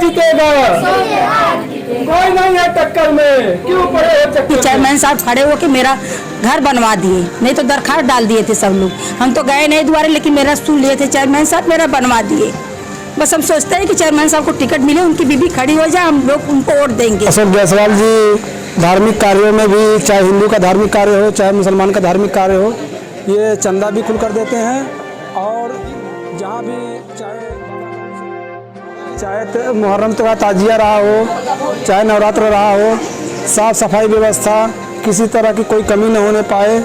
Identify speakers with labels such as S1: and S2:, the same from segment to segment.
S1: जीतेगा, कोई नहीं है टक्कर में, क्यों पड़े हो चक्कर में?
S2: चेयरमैन साहब खड़े होकर मेरा घर बनवा दिए, नहीं तो दरखास्त डाल दिए थे सब लोग। हम तो गए नहीं द्वारे, लेकिन मेरा सुन लिए थे चेयरमैन साहब, मेरा बनवा दिए। बस हम सोचते हैं कि चेयरमैन साहब को टिकट मिले, उनकी बीबी खड़ी हो जाए, हम लोग उनको वोट देंगे।
S3: अशोक जायसवाल जी धार्मिक कार्यों में भी, चाहे हिंदू का धार्मिक कार्य हो चाहे मुसलमान का धार्मिक कार्य हो, ये चंदा भी खुल कर देते हैं। और जहाँ भी चाहे मुहर्रम का ताजिया रहा हो, चाहे नवरात्र रहा हो, साफ सफाई व्यवस्था, किसी तरह की कोई कमी न होने पाए,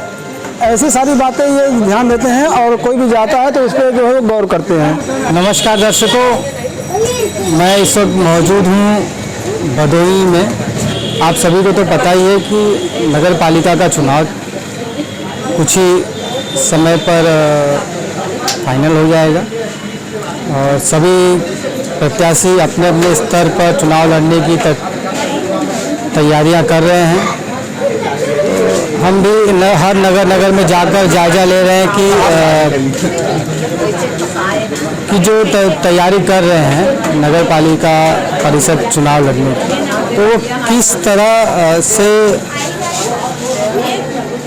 S3: ऐसी सारी बातें ये ध्यान देते हैं। और कोई भी जाता है तो उस पर जो है गौर करते हैं।
S4: नमस्कार दर्शकों, मैं इस वक्त मौजूद हूँ भदोही में। आप सभी को तो पता ही है कि नगर पालिका का चुनाव कुछ ही समय पर फाइनल हो जाएगा और सभी प्रत्याशी अपने अपने स्तर पर चुनाव लड़ने की तैयारियां कर रहे हैं। हम भी हर नगर में जाकर जायजा ले रहे हैं कि जो तैयारी कर रहे हैं नगर पालिका परिषद चुनाव लड़ने की, तो वो किस तरह से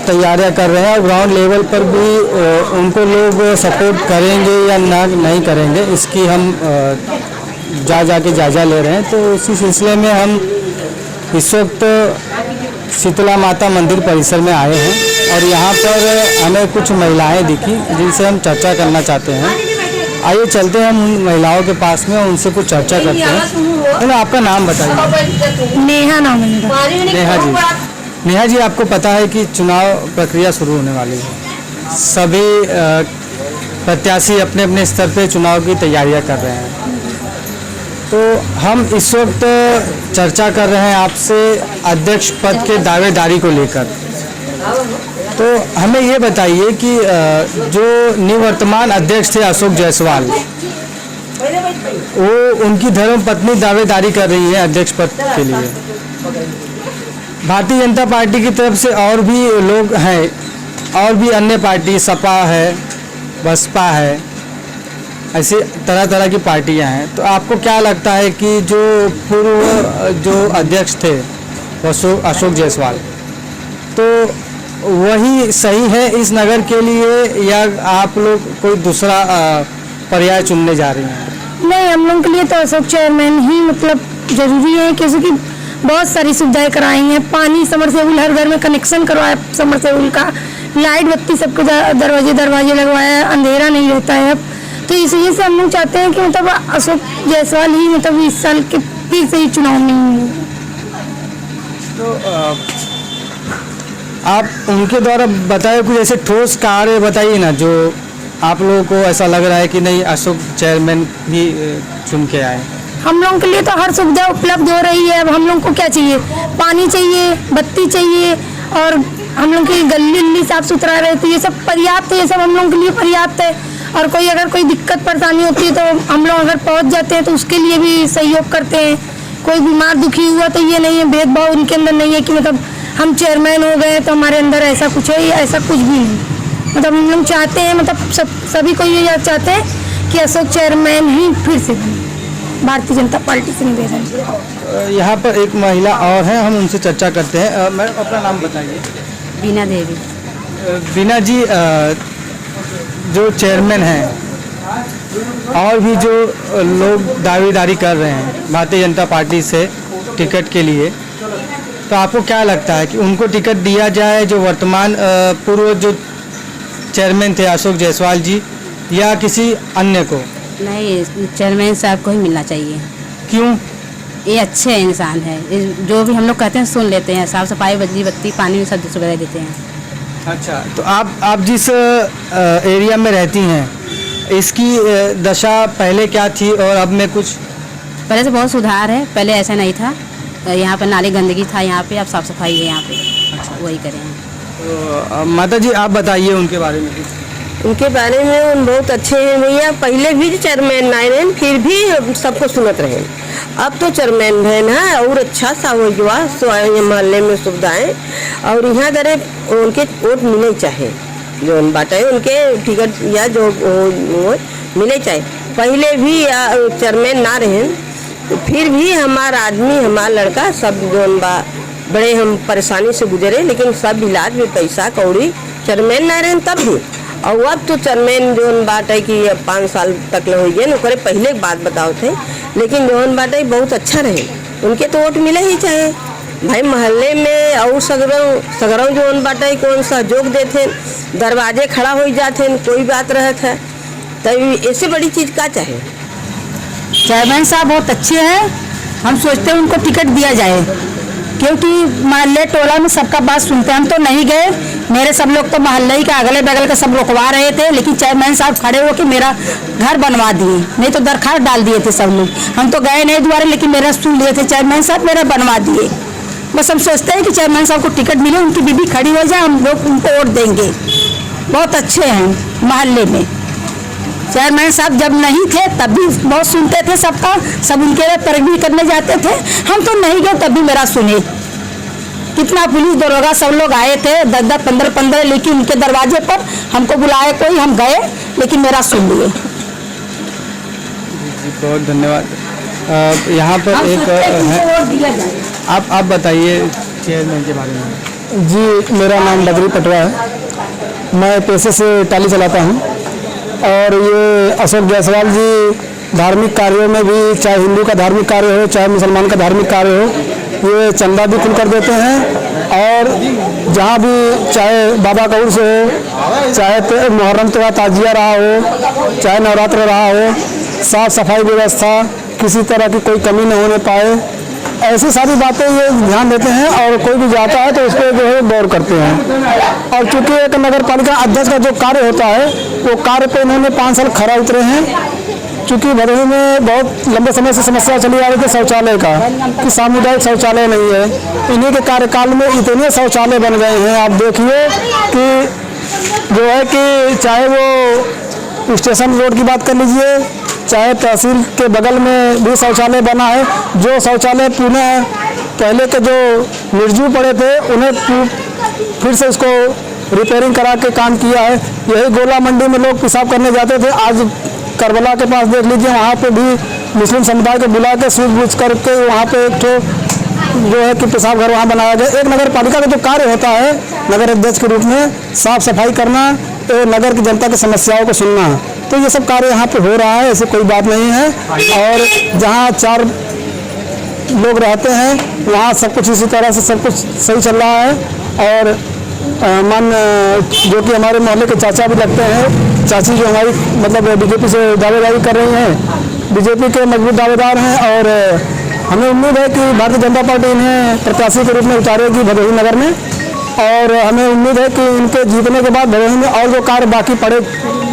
S4: तैयारियां कर रहे हैं और ग्राउंड लेवल पर भी उनको लोग सपोर्ट करेंगे या नहीं करेंगे, इसकी हम जाके जायजा ले रहे हैं। तो उसी सिलसिले में हम इस वक्त शीतला माता मंदिर परिसर में आए हैं और यहाँ पर हमें कुछ महिलाएं दिखी जिनसे हम चर्चा करना चाहते हैं। आइए चलते हैं हम उन महिलाओं के पास में, उनसे कुछ चर्चा करते हैं। तो आपका नाम बताइए।
S2: नेहा नाम है।
S4: नेहा जी, आपको पता है कि चुनाव प्रक्रिया शुरू होने वाली है, सभी प्रत्याशी अपने अपने स्तर पे चुनाव की तैयारियां कर रहे हैं। तो हम इस वक्त चर्चा कर रहे हैं आपसे अध्यक्ष पद के दावेदारी को लेकर। तो हमें ये बताइए कि जो निवर्तमान अध्यक्ष थे अशोक जायसवाल, वो उनकी धर्मपत्नी दावेदारी कर रही है अध्यक्ष पद के लिए। भारतीय जनता पार्टी की तरफ से और भी लोग हैं, और भी अन्य पार्टी, सपा है, बसपा है, ऐसे तरह तरह की पार्टियां हैं। तो आपको क्या लगता है कि जो पूर्व जो अध्यक्ष थे अशोक जायसवाल, तो वही सही है इस नगर के लिए या आप लोग कोई दूसरा पर्याय चुनने जा रही हैं?
S2: नहीं, हम लोग के लिए तो अशोक चेयरमैन ही मतलब जरूरी है, क्योंकि बहुत सारी सुविधाएं कराई हैं। पानी समरसेबुल हर घर में कनेक्शन करवाया, समरसेबुल का, लाइट बत्ती सबके दरवाजे लगवाया, अंधेरा नहीं रहता है अब। तो इसलिए से हम लोग चाहते हैं कि मतलब अशोक जायसवाल ही मतलब इस साल के फिर से ही चुनाव नहीं।
S4: तो आप उनके द्वारा बताए कुछ ऐसे ठोस कार्य बताइए ना, जो आप लोगों को ऐसा लग रहा है कि नहीं अशोक चेयरमैन भी चुन के आए।
S2: हम लोगों के लिए तो हर सुविधा उपलब्ध हो रही है। अब हम लोग को क्या चाहिए? पानी चाहिए, बत्ती चाहिए, और हम लोग की गली साफ सुथरा रहती है, ये सब पर्याप्त है, ये सब हम लोगों के लिए पर्याप्त है। और कोई अगर कोई दिक्कत परेशानी होती है तो हम लोग अगर पहुंच जाते हैं तो उसके लिए भी सहयोग करते हैं। कोई बीमार दुखी हुआ तो ये नहीं है, भेदभाव उनके अंदर नहीं है कि मतलब हम चेयरमैन हो गए तो हमारे अंदर ऐसा कुछ है, ऐसा कुछ भी नहीं। मतलब हम लोग चाहते हैं, मतलब सभी को ये चाहते हैं कि अशोक चेयरमैन ही फिर से भारतीय जनता पार्टी से निवेदन।
S4: यहाँ पर एक महिला और हैं, हम उनसे चर्चा करते हैं। मैडम अपना नाम बताइए।
S2: बीना देवी।
S4: बीना जी, जो चेयरमैन हैं और भी जो लोग दावेदारी कर रहे हैं भारतीय जनता पार्टी से टिकट के लिए, तो आपको क्या लगता है कि उनको टिकट दिया जाए, जो वर्तमान पूर्व जो चेयरमैन थे अशोक जायसवाल जी, या किसी अन्य को?
S5: नहीं, चेयरमैन साहब को ही मिलना चाहिए।
S4: क्यों?
S5: ये अच्छे इंसान है, जो भी हम लोग कहते हैं सुन लेते हैं, साफ सफाई, बिजली बत्ती, पानी में सब सुविधा देते हैं।
S4: अच्छा, तो आप जिस एरिया में रहती हैं, इसकी दशा पहले क्या थी और अब में कुछ?
S5: पहले से बहुत सुधार है, पहले ऐसा नहीं था। यहाँ पर नाली गंदगी था, यहाँ पे अब साफ सफाई है, यहाँ पे वही करें हैं।
S4: तो माता जी आप बताइए उनके बारे में।
S6: उनके बारे में उन बहुत अच्छे हैं भैया। पहले भी चेयरमैन आए रहे, फिर भी सबको सुनत रहे। अब तो चेयरमैन है ना, और अच्छा सा हो गया मोहल्ले में सुविधाएं, और यहाँ दरे उनके वोट मिले चाहे, जो बाटे उनके टिकट या जो मिले चाहे। पहले भी चेयरमैन ना रहे तो फिर भी हमारा आदमी, हमारा लड़का सब जोन बा बड़े हम परेशानी से गुजरे, लेकिन सब इलाज में पैसा कौड़ी चेयरमैन ना रहे तब भी। और अब तो चेयरमैन जोन बात है कि 5 साल तक न हो गए, ओकरे पहले एक बात बताओ थे, लेकिन जोन बात है बहुत अच्छा रहे, उनके तो वोट मिले ही चाहे भाई। मोहल्ले में और सगरों जोन बात है कौन सहयोग देते, दरवाजे खड़ा हो जाते, कोई बात रहत है, तब ऐसे बड़ी चीज़ का चाहे।
S2: चेयरमैन साहब बहुत अच्छे हैं, हम सोचते हैं उनको टिकट दिया जाए, क्योंकि मोहल्ले टोला में सबका बात सुनते हैं। हम तो नहीं गए, मेरे सब लोग तो मोहल्ले ही का अगले बगल के सब रुकवा रहे थे, लेकिन चेयरमैन साहब खड़े हो कि मेरा घर बनवा दिए, नहीं तो दरखास्त डाल दिए थे सब लोग। हम तो गए नहीं द्वारे, लेकिन मेरा सुन लिए थे, चेयरमैन साहब मेरा बनवा दिए। बस हम सोचते हैं कि चेयरमैन साहब को टिकट मिले, उनकी बीबी खड़ी हो जाए, हम लोग उनको वोट देंगे। बहुत अच्छे हैं मोहल्ले में। चेयरमैन साहब जब नहीं थे तब भी बहुत सुनते थे सबका, सब उनके लिए पैरवी करने जाते थे। हम तो नहीं गए तब भी मेरा सुने, कितना पुलिस दरोगा सब लोग आए थे, 10-10, 15-15, लेकिन उनके दरवाजे पर हमको बुलाए कोई, हम गए लेकिन मेरा सुन लिए।
S4: बहुत धन्यवाद। यहाँ पर एक है, आप बताइए चेयरमैन के बारे में।
S3: जी, मेरा नाम बद्री पटवा है, मैं पेशे से टाली चलाता हूँ। और ये अशोक जायसवाल जी धार्मिक कार्यों में भी, चाहे हिंदू का धार्मिक कार्य हो चाहे मुसलमान का धार्मिक कार्य हो, ये चंदा भी खुल कर देते हैं। और जहाँ भी चाहे बाबा का उर्स हो, चाहे मुहर्रम त्योहार ताजिया रहा हो, चाहे नवरात्र रहा हो, साफ सफाई व्यवस्था किसी तरह की कोई कमी न होने पाए, ऐसी सारी बातें ये ध्यान देते हैं। और कोई भी जाता है तो उस पर जो है गौर करते हैं। और चूँकि एक नगर पालिका अध्यक्ष का जो कार्य होता है, वो कार्य पे इन्होंने 5 साल खरा उतरे हैं। चूँकि भदोही में बहुत लंबे समय से समस्या चली आ रही थी शौचालय का, कि सामुदायिक शौचालय नहीं है। इन्हीं के कार्यकाल में इतने शौचालय बन गए हैं, आप देखिए कि जो है कि चाहे वो स्टेशन रोड की बात कर लीजिए, चाहे तहसील के बगल में भी शौचालय बना है। जो शौचालय पुनः पहले के जो निर्जीव पड़े थे, उन्हें फिर से उसको रिपेयरिंग करा के काम किया है। यही गोला मंडी में लोग पेशाब करने जाते थे, आज करबला के पास देख लीजिए, वहाँ पे भी मुस्लिम समुदाय को बुला के सूझबूझ करके वहाँ पे एक जो है कि पेशाब घर वहाँ बनाया गया। एक नगर पालिका का जो कार्य होता है नगर अध्यक्ष के रूप में, साफ सफाई करना, तो नगर की जनता की समस्याओं को सुनना, तो ये सब कार्य यहाँ पे हो रहा है, ऐसी कोई बात नहीं है। और जहाँ 4 लोग रहते हैं वहाँ सब कुछ इसी तरह से सब कुछ सही चल रहा है। और जो कि हमारे मोहल्ले के चाचा भी लगते हैं, चाची जो हमारी मतलब बीजेपी से दावेदारी कर रही हैं, बीजेपी के मजबूत दावेदार हैं। और हमें उम्मीद है कि भारतीय जनता पार्टी इन्हें प्रत्याशी के रूप में उतारेगी भदोही नगर में। और हमें उम्मीद है कि इनके जीतने के बाद भदोही में और जो कार्य बाकी पड़े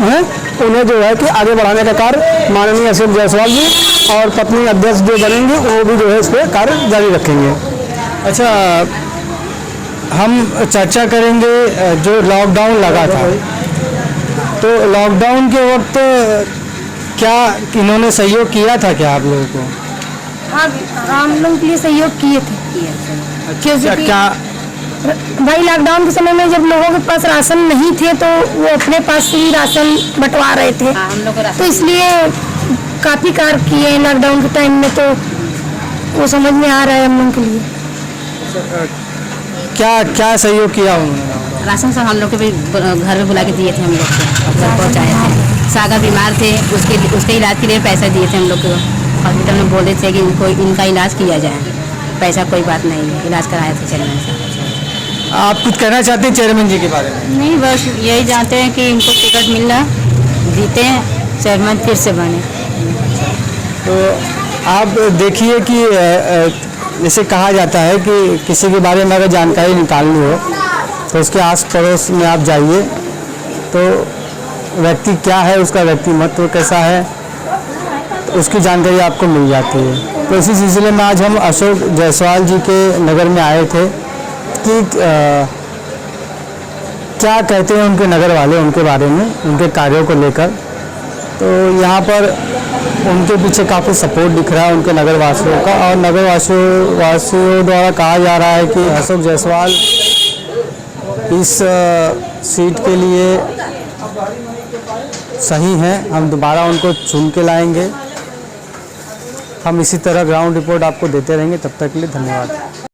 S3: हैं, उन्हें जो है कि आगे बढ़ाने का कार्य माननीय अशोक जायसवाल जी और पत्नी अध्यक्ष जो बनेंगे, वो भी जो है इस पर कार्य जारी रखेंगे।
S4: अच्छा, हम चर्चा करेंगे जो लॉकडाउन लगा था, तो लॉकडाउन के वक्त क्या इन्होंने सहयोग किया था क्या आप लोगों को?
S2: हाँ, हम लोग के लिए सहयोग किए थे।
S4: अच्छा, क्या
S2: भाई लॉकडाउन के समय में जब लोगों के पास राशन नहीं थे, तो वो अपने पास से ही राशन बंटवा रहे थे।
S5: हम लोग को
S2: तो इसलिए काफ़ी कार्य किए हैं लॉकडाउन के टाइम में, तो वो समझ में आ रहा है हम लोग के लिए।
S4: क्या सहयोग किया उन्होंने?
S5: राशन सब हम लोग के भी घर में बुला के दिए थे, हम लोग को घर पहुँचाए थे। सागर बीमार थे, उसके इलाज के लिए पैसे दिए थे हम लोग को। हॉस्पिटल में बोले थे कि इनका इलाज किया जाए, पैसा कोई बात नहीं है, इलाज कराए थे चेयरमैन साहब।
S4: आप कुछ कहना चाहते हैं चेयरमैन जी के बारे में?
S5: नहीं, बस यही जानते हैं कि इनको टिकट मिल रहा, जीते हैं, चेयरमैन फिर से बने।
S4: तो आप देखिए कि जैसे कहा जाता है कि किसी के बारे में अगर जानकारी निकालनी हो तो उसके आस पड़ोस में आप जाइए, तो व्यक्ति क्या है, उसका व्यक्तिमत्व कैसा है, तो उसकी जानकारी आपको मिल जाती है। तो इसी सिलसिले में आज हम अशोक जायसवाल जी के नगर में आए थे कि क्या कहते हैं उनके नगर वाले उनके बारे में, उनके कार्यों को लेकर। तो यहाँ पर उनके पीछे काफ़ी सपोर्ट दिख रहा है उनके नगर वासियों का। और नगर वासियों द्वारा कहा जा रहा है कि अशोक जायसवाल इस सीट के लिए सही हैं, हम दोबारा उनको चुन के लाएंगे। हम इसी तरह ग्राउंड रिपोर्ट आपको देते रहेंगे। तब तक के लिए धन्यवाद।